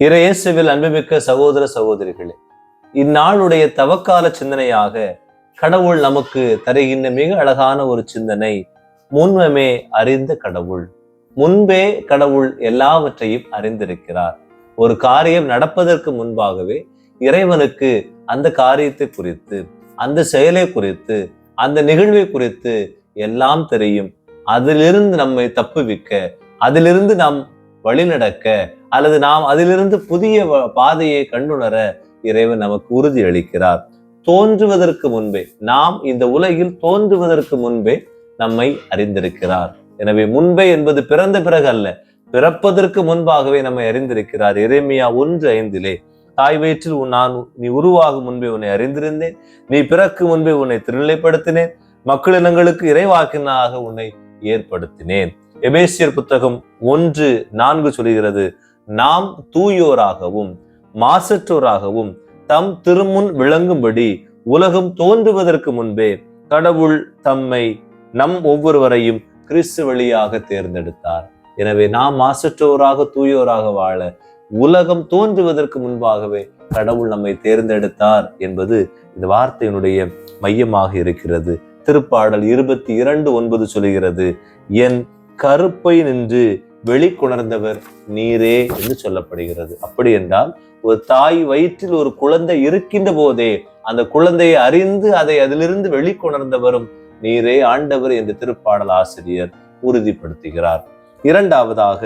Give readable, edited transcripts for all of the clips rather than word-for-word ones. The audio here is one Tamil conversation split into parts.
இறையேசுவில் அன்புமிக்க சகோதர சகோதரிகளே, இந்நாளுடைய தவக்கால சிந்தனையாக கடவுள் நமக்கு தருகின்ற மிக அழகான ஒரு சிந்தனை, முன்பமே அறிந்த கடவுள். முன்பே கடவுள் எல்லாவற்றையும் அறிந்திருக்கிறார். ஒரு காரியம் நடப்பதற்கு முன்பாகவே இறைவனுக்கு அந்த காரியத்தை குறித்து, அந்த செயலை குறித்து, அந்த நிகழ்வை குறித்து எல்லாம் தெரியும். அதிலிருந்து நம்மை தப்புவிக்க, அதிலிருந்து நாம் வழிநடக்க, அல்லது நாம் அதிலிருந்து புதிய பாதையை கண்டுணர இறைவன் நமக்கு உறுதி அளிக்கிறார். தோன்றுவதற்கு முன்பே, நாம் இந்த உலகில் தோன்றுவதற்கு முன்பே நம்மை அறிந்திருக்கிறார். எனவே முன்பே என்பது பிறந்த பிறகு அல்ல, பிறப்பதற்கு முன்பாகவே நம்மை அறிந்திருக்கிறார். எரேமியா 1:5 தாய் வயிற்றில் நீ உருவாகும் முன்பே உன்னை அறிந்திருந்தேன், நீ பிறக்கும் முன்பே உன்னை திருநிலைப்படுத்தினேன், மக்களினங்களுக்கு இறைவாக்கினாக உன்னை ஏற்படுத்தினேன். எபேசியர் புத்தகம் 1:4 சொல்கிறது, நாம் தூயோராகவும் மாசற்றோராகவும் தம் திருமுன் விளங்கும்படி உலகம் தோன்றுவதற்கு முன்பே கடவுள் தம்மை நம் ஒவ்வொருவரையும் கிறிஸ்து வழியாக தேர்ந்தெடுத்தார். எனவே நாம் மாசற்றோராக தூயோராக வாழ உலகம் தோன்றுவதற்கு முன்பாகவே கடவுள் நம்மை தேர்ந்தெடுத்தார் என்பது இந்த வார்த்தையினுடைய மையமாக இருக்கிறது. திருப்பாடல் 22:9 சொல்கிறது, என் கருப்பை நின்று வெளிக்கொணர்ந்தவர் நீரே என்று சொல்லப்படுகிறது. அப்படி என்றால், ஒரு தாய் வயிற்றில் ஒரு குழந்தை இருக்கின்ற போதே அந்த குழந்தையை அறிந்து அதை அதிலிருந்து வெளிக்கொணர்ந்தவரும் நீரே ஆண்டவர் என்று திருப்பாடல் ஆசிரியர் உறுதிப்படுத்துகிறார். இரண்டாவதாக,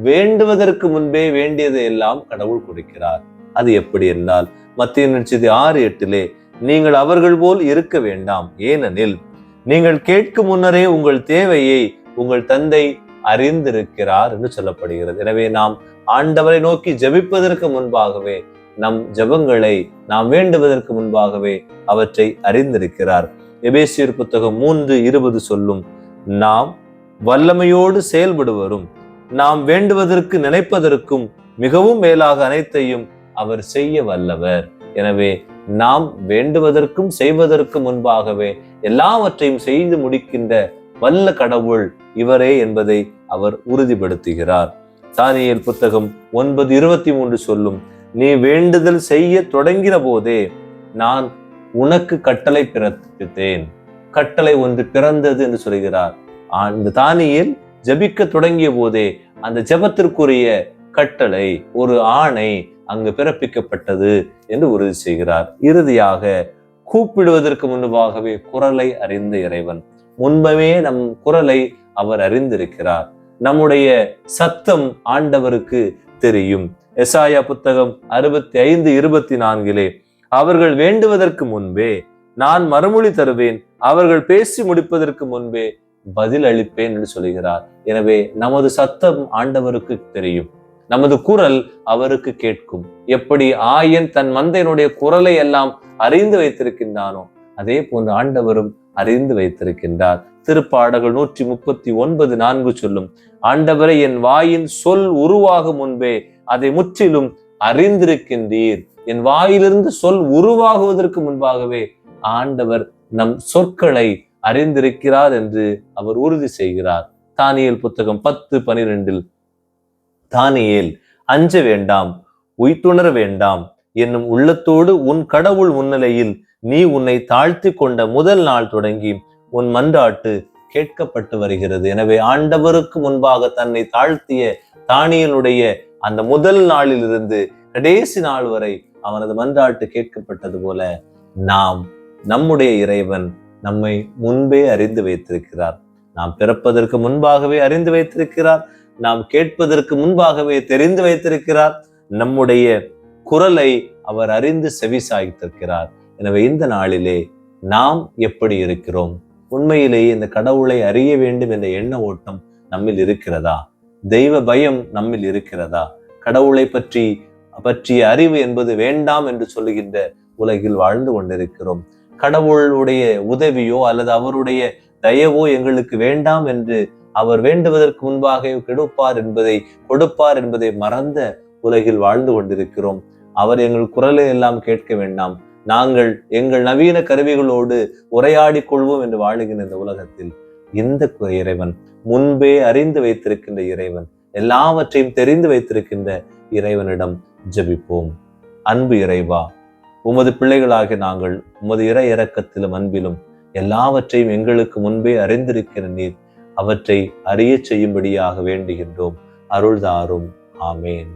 வேண்டுவதற்கு முன்பே வேண்டியதை எல்லாம் கடவுள் கொடுக்கிறார். அது எப்படி என்றால், மத்தேயு 6:8 நீங்கள் அவர்கள் போல் இருக்க வேண்டாம், ஏனெனில் நீங்கள் கேட்கும் முன்னரே உங்கள் தேவையை உங்கள் தந்தை அறிந்திருக்கிறார் என்று சொல்லப்படுகிறது. எனவே நாம் ஆண்டவரை நோக்கி ஜெபிப்பதற்கு முன்பாகவே, நம் ஜெபங்களை நாம் வேண்டுவதற்கு முன்பாகவே அவற்றை அறிந்திருக்கிறார். எபேசியர் புத்தகம் 3:20 சொல்லும், நாம் வல்லமையோடு செயல்படுவரும் நாம் வேண்டுவதற்கு நினைப்பதற்கும் மிகவும் மேலாக அனைத்தையும் அவர் செய்ய வல்லவர். எனவே நாம் வேண்டுவதற்கும் செய்வதற்கும் முன்பாகவே எல்லாவற்றையும் செய்து முடிக்கின்ற வல்ல கடவுள் இவரே என்பதை அவர் உறுதிப்படுத்துகிறார். தானியேல் புத்தகம் 9:23 சொல்லும், நீ வேண்டுதல் செய்ய தொடங்கின போதே நான் உனக்கு கட்டளை பிறப்பித்தேன். கட்டளை ஒன்று பிறந்தது என்று சொல்கிறார். அந்த தானியேல் ஜபிக்க தொடங்கிய போதே அந்த ஜபத்திற்குரிய கட்டளை, ஒரு ஆணை அங்கு பிறப்பிக்கப்பட்டது என்று உறுதி செய்கிறார். இறுதியாக, கூப்பிடுவதற்கு முன்பாகவே குரலை அறிந்த இறைவன். முன்பமே நம் குரலை அவர் அறிந்திருக்கிறார். நம்முடைய சத்தம் ஆண்டவருக்கு தெரியும். எசாயா புத்தகம் 65:24 அவர்கள் வேண்டுவதற்கு முன்பே நான் மறுமொழி தருவேன், அவர்கள் பேசி முடிப்பதற்கு முன்பே பதில் அளிப்பேன் என்று சொல்கிறார். எனவே நமது சத்தம் ஆண்டவருக்கு தெரியும், நமது குரல் அவருக்கு கேட்கும். எப்படி ஆயன் தன் மந்தையினுடைய குரலை எல்லாம் அறிந்து வைத்திருக்கின்றானோ, அதே போன்று ஆண்டவரும் அறிந்து வைத்திருக்கின்றார். திருப்பாடல்கள் 139:4 சொல்லும், ஆண்டவரை என் வாயின் சொல் உருவாகும் முன்பே அதை முற்றிலும் அறிந்திருக்கின்றீர். என் வாயிலிருந்து சொல் உருவாகுவதற்கு முன்பாகவே ஆண்டவர் நம் சொற்களை அறிந்திருக்கிறார் என்று அவர் உறுதி செய்கிறார். தானியேல் புத்தகம் 10:12 தானியேல், அஞ்ச வேண்டாம், உய்த்துணர வேண்டாம் என்னும் உள்ளத்தோடு உன் கடவுள் முன்னிலையில் நீ உன்னை தாழ்த்தி கொண்ட முதல் நாள் தொடங்கி உன் மன்றாட்டு கேட்கப்பட்டு வருகிறது. எனவே ஆண்டவருக்கு முன்பாக தன்னை தாழ்த்திய தானியேலுடைய அந்த முதல் நாளிலிருந்து கடைசி நாள் வரை அவனது மன்றாட்டு கேட்கப்பட்டது போல, நாம் நம்முடைய இறைவன் நம்மை முன்பே அறிந்து வைத்திருக்கிறார். நாம் பிறப்பதற்கு முன்பாகவே அறிந்து வைத்திருக்கிறார். நாம் கேட்பதற்கு முன்பாகவே தெரிந்து வைத்திருக்கிறார். நம்முடைய குரலை அவர் அறிந்து செவி சாய்த்திருக்கிறார். எனவே இந்த நாளிலே நாம் எப்படி இருக்கிறோம்? உண்மையிலேயே இந்த கடவுளை அறிய வேண்டும் என்ற எண்ண ஓட்டம் நம்மில் இருக்கிறதா? தெய்வ பயம் நம்மில் இருக்கிறதா? கடவுளை பற்றிய அறிவு என்பது வேண்டாம் என்று சொல்லுகின்ற உலகில் வாழ்ந்து கொண்டிருக்கிறோம். கடவுளுடைய உதவியோ அல்லது அவருடைய தயவோ எங்களுக்கு வேண்டாம் என்று அவர் வேண்டுவதற்கு முன்பாக கொடுப்பார் என்பதை மறந்த உலகில் வாழ்ந்து கொண்டிருக்கிறோம். அவர் எங்கள் குரலை எல்லாம் கேட்க வேண்டாம், நாங்கள் எங்கள் நவீன கருவிகளோடு உரையாடி கொள்வோம் என்று வாழுகின்ற இந்த உலகத்தில் இந்த இறைவன், முன்பே அறிந்து வைத்திருக்கின்ற இறைவன், எல்லாவற்றையும் தெரிந்து வைத்திருக்கின்ற இறைவனிடம் ஜெபிப்போம். அன்பு இறைவா, உமது பிள்ளைகளாகிய நாங்கள் உமது இறை இரக்கத்திலும் அன்பிலும் எல்லாவற்றையும் எங்களுக்கு முன்பே அறிந்திருக்கிற நீர் அவற்றை அறிய செய்யும்படியாக வேண்டுகின்றோம். அருள்தாரும். ஆமேன்.